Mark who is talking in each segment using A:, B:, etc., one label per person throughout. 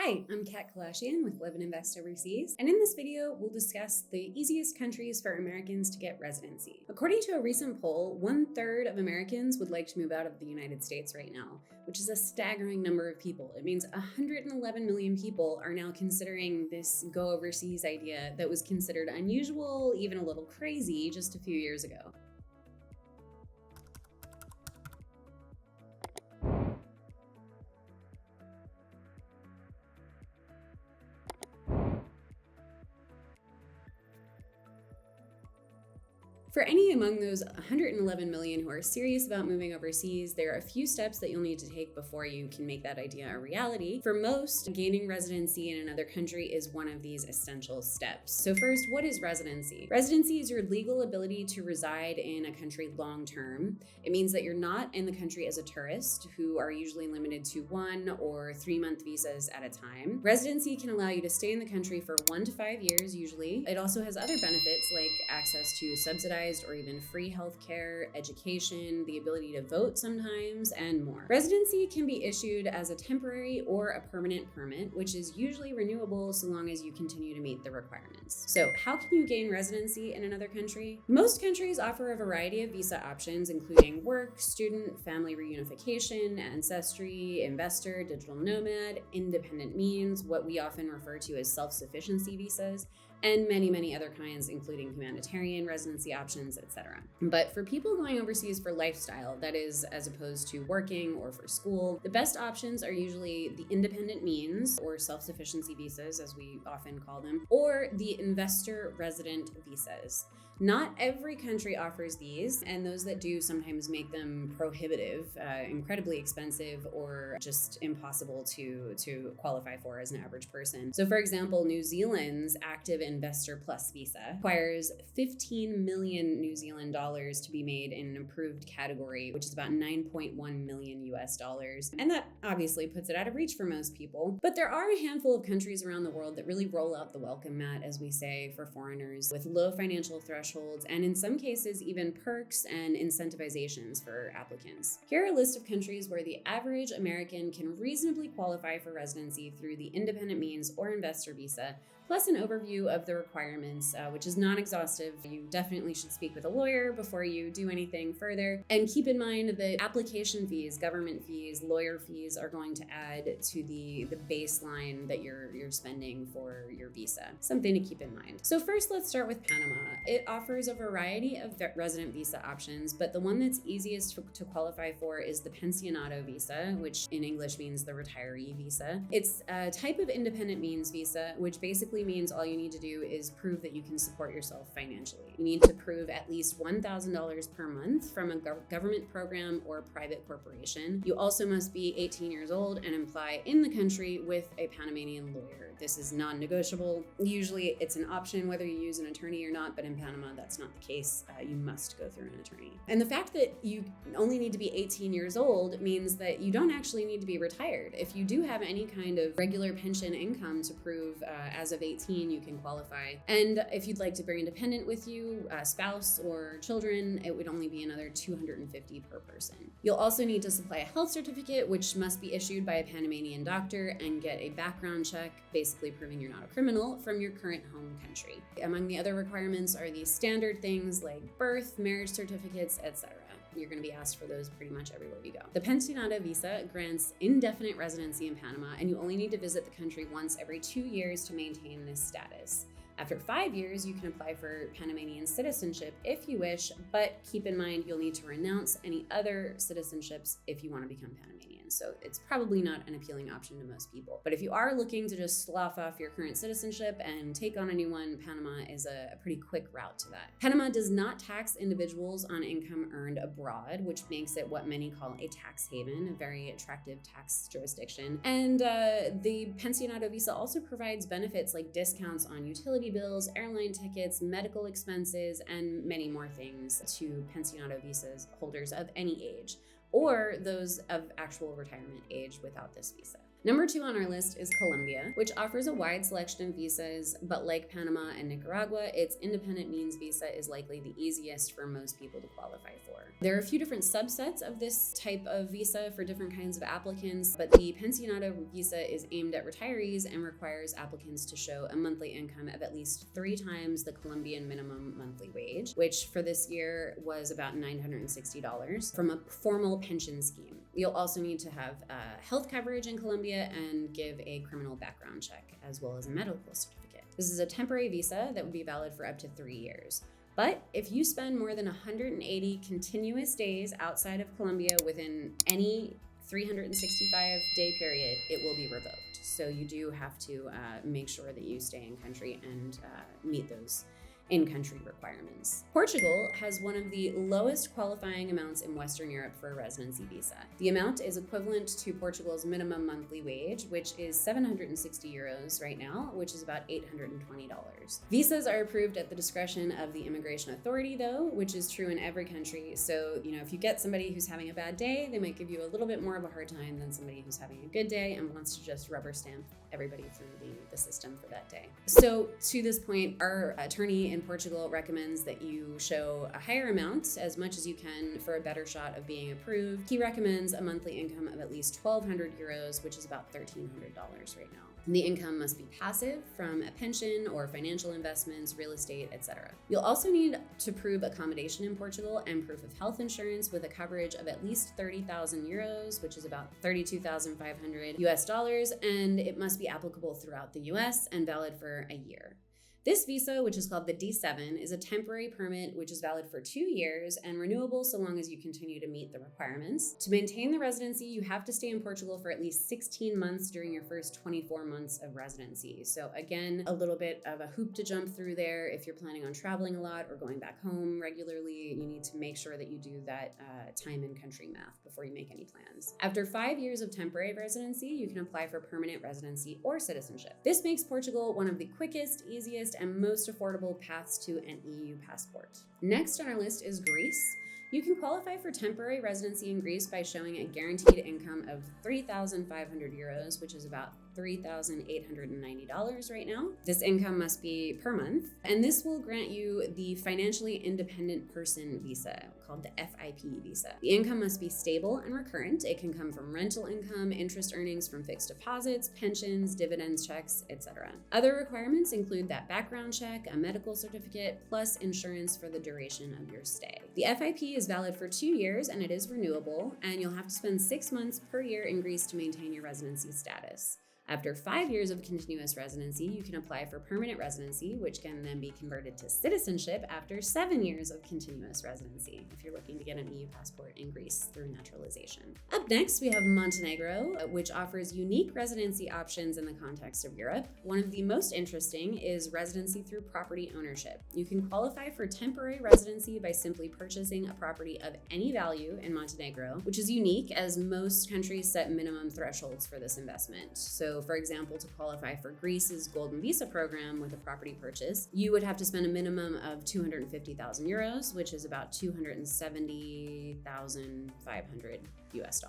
A: Hi, I'm Kat Kalashian with Live and Invest Overseas, and in this video, we'll discuss the easiest countries for Americans to get residency. According to a recent poll, 1/3 of Americans would like to move out of the United States right now, which is a staggering number of people. It means 111 million people are now considering this go overseas idea that was considered unusual, even a little crazy, just a few years ago. For any among those 111 million who are serious about moving overseas, there are a few steps that you'll need to take before you can make that idea a reality. For most, gaining residency in another country is one of these essential steps. So first, what is residency? Residency is your legal ability to reside in a country long term. It means that you're not in the country as a tourist, who are usually limited to 1 or 3-month visas at a time. Residency can allow you to stay in the country for 1 to 5 years usually. It also has other benefits like access to subsidized or even free healthcare, education, the ability to vote sometimes, and more. Residency can be issued as a temporary or a permanent permit, which is usually renewable so long as you continue to meet the requirements. So how can you gain residency in another country? Most countries offer a variety of visa options, including work, student, family reunification, ancestry, investor, digital nomad, independent means, what we often refer to as self-sufficiency visas, and many other kinds, including humanitarian residency options, etc. But for people going overseas for lifestyle, that is, as opposed to working or for school, the best options are usually the independent means, or self-sufficiency visas, as we often call them, or the investor resident visas. Not every country offers these, and those that do sometimes make them prohibitive, incredibly expensive, or just impossible to qualify for as an average person. So for example, New Zealand's active investor plus visa requires 15 million New Zealand dollars to be made in an approved category, which is about 9.1 million US dollars. And that obviously puts it out of reach for most people. But there are a handful of countries around the world that really roll out the welcome mat, as we say, for foreigners, with low financial thresholds and in some cases even perks and incentivizations for applicants. Here are a list of countries where the average American can reasonably qualify for residency through the independent means or investor visa, plus an overview of the requirements, which is non-exhaustive. You definitely should speak with a lawyer before you do anything further. And keep in mind that application fees, government fees, lawyer fees are going to add to the baseline that you're spending for your visa. Something to keep in mind. So first, let's start with Panama. It offers a variety of resident visa options, but the one that's easiest to qualify for is the Pensionado visa, which in English means the retiree visa. It's a type of independent means visa, which basically means all you need to do is prove that you can support yourself financially. You need to prove at least $1,000 per month from a government program or private corporation. You also must be 18 years old and apply in the country with a Panamanian lawyer. This is non-negotiable. Usually it's an option whether you use an attorney or not, but in Panama that's not the case. You must go through an attorney. And the fact that you only need to be 18 years old means that you don't actually need to be retired. If you do have any kind of regular pension income to prove as of 18, you can qualify. And if you'd like to bring a dependent with you, a spouse or children, it would only be another $250 per person. You'll also need to supply a health certificate, which must be issued by a Panamanian doctor, and get a background check, basically proving you're not a criminal, from your current home country. Among the other requirements are these standard things like birth, marriage certificates, etc. You're going to be asked for those pretty much everywhere you go. The Pensionado visa grants indefinite residency in Panama, and you only need to visit the country once every 2 years to maintain this status. After 5 years, you can apply for Panamanian citizenship if you wish, but keep in mind you'll need to renounce any other citizenships if you want to become Panamanian. So it's probably not an appealing option to most people. But if you are looking to just slough off your current citizenship and take on a new one, Panama is a pretty quick route to that. Panama does not tax individuals on income earned abroad, which makes it what many call a tax haven, a very attractive tax jurisdiction. And the Pensionado visa also provides benefits like discounts on utility bills, airline tickets, medical expenses, and many more things to Pensionado visas holders of any age, or those of actual retirement age without this visa. Number 2 on our list is Colombia, which offers a wide selection of visas, but like Panama and Nicaragua, its independent means visa is likely the easiest for most people to qualify for. There are a few different subsets of this type of visa for different kinds of applicants, but the Pensionado visa is aimed at retirees and requires applicants to show a monthly income of at least 3 times the Colombian minimum monthly wage, which for this year was about $960 from a formal pension scheme. You'll also need to have health coverage in Colombia and give a criminal background check, as well as a medical certificate. This is a temporary visa that would be valid for up to 3 years. But if you spend more than 180 continuous days outside of Colombia within any 365-day period, it will be revoked. So you do have to make sure that you stay in country and meet those in-country requirements. Portugal has one of the lowest qualifying amounts in Western Europe for a residency visa. The amount is equivalent to Portugal's minimum monthly wage, which is 760 euros right now, which is about $820. Visas are approved at the discretion of the immigration authority though, which is true in every country. So, if you get somebody who's having a bad day, they might give you a little bit more of a hard time than somebody who's having a good day and wants to just rubber stamp everybody through the system for that day. So to this point, our attorney in Portugal recommends that you show a higher amount, as much as you can, for a better shot of being approved. He recommends a monthly income of at least 1,200 euros, which is about $1,300 right now. The income must be passive from a pension or financial investments, real estate, etc. You'll also need to prove accommodation in Portugal and proof of health insurance with a coverage of at least 30,000 euros, which is about $32,500 US, and it must be applicable throughout the US and valid for a year. This visa, which is called the D7, is a temporary permit which is valid for 2 years and renewable so long as you continue to meet the requirements. To maintain the residency, you have to stay in Portugal for at least 16 months during your first 24 months of residency. So again, a little bit of a hoop to jump through there. If you're planning on traveling a lot or going back home regularly, you need to make sure that you do that time and country math before you make any plans. After 5 years of temporary residency, you can apply for permanent residency or citizenship. This makes Portugal one of the quickest, easiest, and most affordable paths to an EU passport. Next on our list is Greece. You can qualify for temporary residency in Greece by showing a guaranteed income of 3,500 euros, which is about $3,890 right now. This income must be per month, and this will grant you the financially independent person visa, called the FIP visa. The income must be stable and recurrent. It can come from rental income, interest earnings from fixed deposits, pensions, dividends checks, etc. Other requirements include that background check, a medical certificate, plus insurance for the duration of your stay. The FIP is valid for 2 years and it is renewable, and you'll have to spend 6 months per year in Greece to maintain your residency status. After 5 years of continuous residency, you can apply for permanent residency, which can then be converted to citizenship after 7 years of continuous residency, if you're looking to get an EU passport in Greece through naturalization. Up next, we have Montenegro, which offers unique residency options in the context of Europe. One of the most interesting is residency through property ownership. You can qualify for temporary residency by simply purchasing a property of any value in Montenegro, which is unique as most countries set minimum thresholds for this investment. So for example, to qualify for Greece's Golden Visa program with a property purchase, you would have to spend a minimum of 250,000 euros, which is about $270,500 US.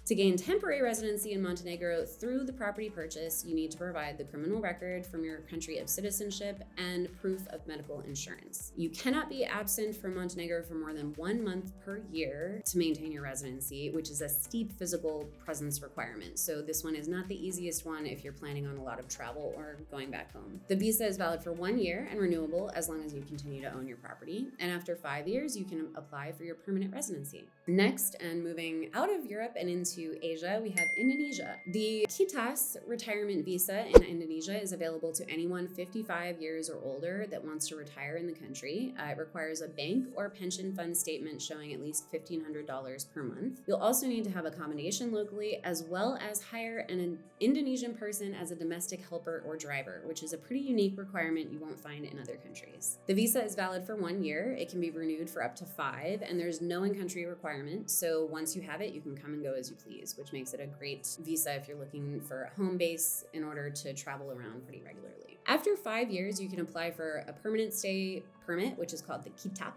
A: To gain temporary residency in Montenegro through the property purchase, you need to provide the criminal record from your country of citizenship and proof of medical insurance. You cannot be absent from Montenegro for more than 1 month per year to maintain your residency, which is a steep physical presence requirement. So this one is not the easiest one if you're planning on a lot of travel or going back home. The visa is valid for 1 year and renewable as long as you continue to own your property. And after 5 years, you can apply for your permanent residency. Next, and moving out of Europe and into Asia, we have Indonesia. The Kitas retirement visa in Indonesia is available to anyone 55 years or older that wants to retire in the country. It requires a bank or pension fund statement showing at least $1,500 per month. You'll also need to have accommodation locally, as well as hire an Indonesian person as a domestic helper or driver, which is a pretty unique requirement you won't find in other countries. The visa is valid for 1 year. It can be renewed for up to 5, and there's no in-country requirement. So once you have it, you can come and go as you please, which makes it a great visa if you're looking for a home base in order to travel around pretty regularly. After 5 years, you can apply for a permanent stay permit, which is called the Kitap,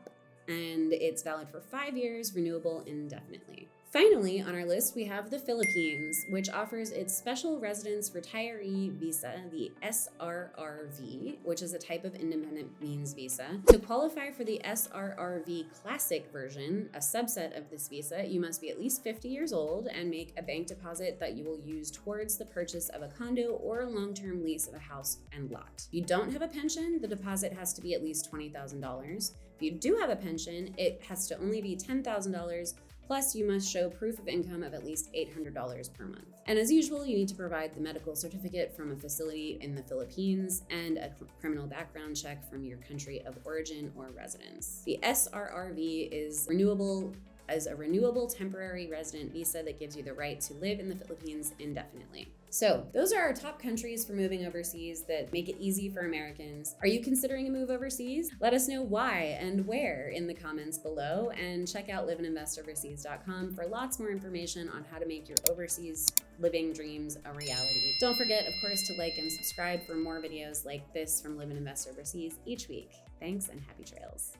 A: and it's valid for 5 years, renewable indefinitely. Finally, on our list, we have the Philippines, which offers its Special Residence Retiree Visa, the SRRV, which is a type of independent means visa. To qualify for the SRRV Classic version, a subset of this visa, you must be at least 50 years old and make a bank deposit that you will use towards the purchase of a condo or a long-term lease of a house and lot. If you don't have a pension, the deposit has to be at least $20,000. If you do have a pension, it has to only be $10,000. Plus, you must show proof of income of at least $800 per month. And as usual, you need to provide the medical certificate from a facility in the Philippines and a criminal background check from your country of origin or residence. The SRRV is renewable as a renewable temporary resident visa that gives you the right to live in the Philippines indefinitely. So those are our top countries for moving overseas that make it easy for Americans. Are you considering a move overseas? Let us know why and where in the comments below, and check out liveandinvestoverseas.com for lots more information on how to make your overseas living dreams a reality. Don't forget, of course, to like and subscribe for more videos like this from Live and Invest Overseas each week. Thanks and happy trails.